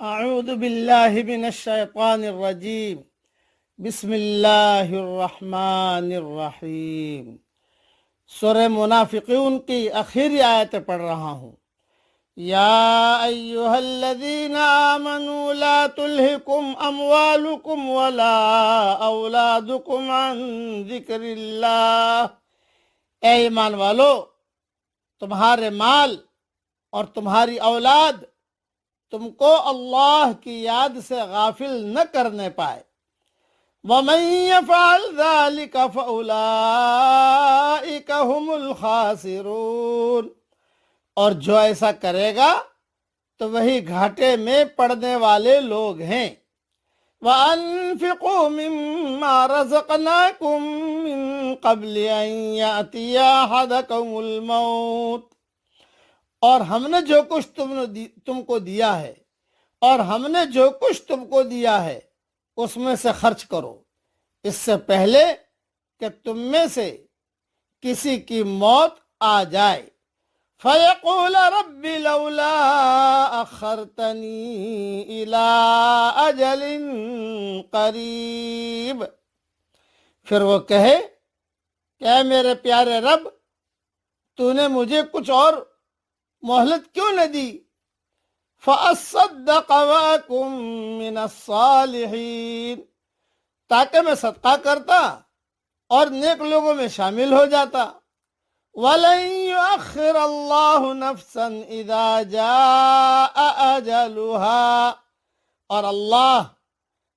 اعوذ باللہ من الشیطان الرجیم بسم اللہ الرحمن الرحیم۔ سورہ منافقون کی آخری آیت پڑھ رہا ہوں۔ یا ایہا الذین آمنوا لا تلہکم اموالکم ولا اولادکم عن ذکر اللہ۔ اے ایمان والو، تمہارے مال اور تمہاری اولاد تم کو اللہ کی یاد سے غافل نہ کرنے پائے۔ وَمَن يَفْعَلْ ذَلِكَ فَأُولَئِكَ هُمُ الْخَاسِرُونَ۔ اور جو ایسا کرے گا تو وہی گھاٹے میں پڑنے والے لوگ ہیں۔ وَأَنفِقُوا مِمَّا رَزَقْنَاكُم مِّن قَبْلِ أَن يَأْتِيَ أَحَدَكُمُ الْمَوْتُ۔ اور ہم نے جو کچھ تم کو دیا ہے اس میں سے خرچ کرو، اس سے پہلے کہ تم میں سے کسی کی موت آ جائے۔ فَيَقُولَ رَبِّ لَوْلَا أَخَّرْتَنِي إِلَىٰ أَجَلٍ قَرِيبٍ۔ پھر وہ کہے کہ اے میرے پیارے رب، تو نے مجھے کچھ اور مہلت کیوں نہ دی؟ فَأَصَّدَّقَ وَأَكُن مِّنَ الصَّالِحِينَ، تاکہ میں صدقہ کرتا اور نیک لوگوں میں شامل ہو جاتا۔ وَلَن يُؤَخِّرَ اللَّهُ نَفْسًا إِذَا جَاءَ أَجَلُهَا، اور اللہ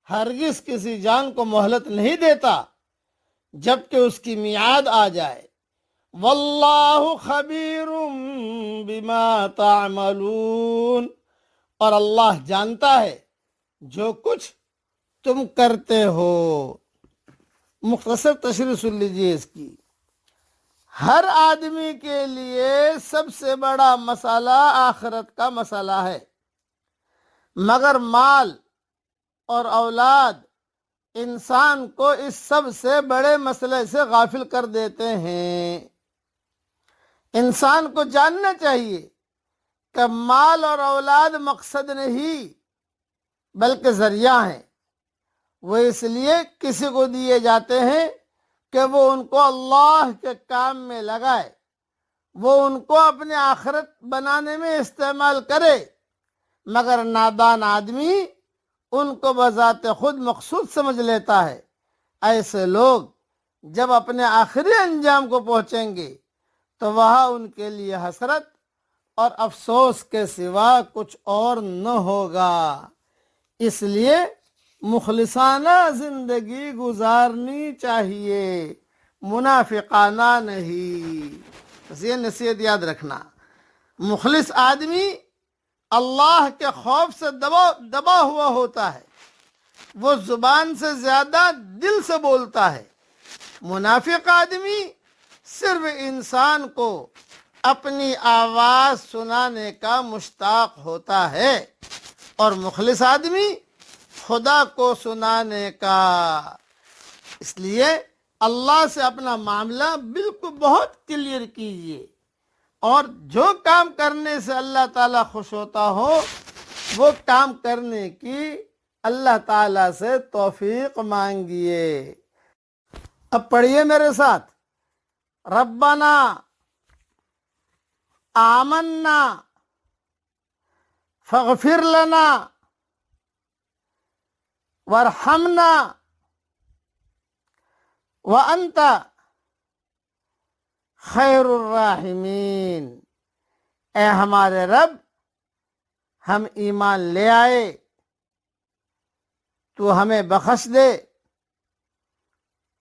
ہرگز کسی جان کو مہلت نہیں دیتا جب کہ اس کی میعاد آ جائے۔ واللہ خبیر بما تعملون، اور اللہ جانتا ہے جو کچھ تم کرتے ہو۔ مختصر تشریح سن لیجیے اس کی۔ ہر آدمی کے لیے سب سے بڑا مسئلہ آخرت کا مسئلہ ہے، مگر مال اور اولاد انسان کو اس سب سے بڑے مسئلے سے غافل کر دیتے ہیں۔ انسان کو جاننا چاہیے کہ مال اور اولاد مقصد نہیں بلکہ ذریعہ ہیں۔ وہ اس لیے کسی کو دیے جاتے ہیں کہ وہ ان کو اللہ کے کام میں لگائے، وہ ان کو اپنے آخرت بنانے میں استعمال کرے، مگر نادان آدمی ان کو بذات خود مقصود سمجھ لیتا ہے۔ ایسے لوگ جب اپنے آخری انجام کو پہنچیں گے تو وہاں ان کے لیے حسرت اور افسوس کے سوا کچھ اور نہ ہوگا۔ اس لیے مخلصانہ زندگی گزارنی چاہیے، منافقانہ نہیں۔ بس یہ نصیحت یاد رکھنا۔ مخلص آدمی اللہ کے خوف سے دبا ہوا ہوتا ہے، وہ زبان سے زیادہ دل سے بولتا ہے۔ منافق آدمی صرف انسان کو اپنی آواز سنانے کا مشتاق ہوتا ہے، اور مخلص آدمی خدا کو سنانے کا۔ اس لیے اللہ سے اپنا معاملہ بالکل بہت کلیئر کیجئے، اور جو کام کرنے سے اللہ تعالیٰ خوش ہوتا ہو وہ کام کرنے کی اللہ تعالیٰ سے توفیق مانگیے۔ اب پڑھیے میرے ساتھ۔ ربنا آمنا فاغفر لنا وارحمنا وانت خیر الراحمین۔ اے ہمارے رب، ہم ایمان لے آئے، تو ہمیں بخش دے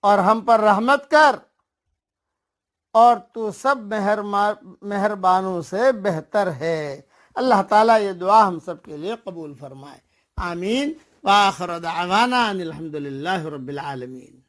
اور ہم پر رحمت کر، اور تو سب مہربانوں سے بہتر ہے۔ اللہ تعالیٰ یہ دعا ہم سب کے لیے قبول فرمائے، آمین۔ وآخر دعوانا ان الحمد للہ رب العالمین۔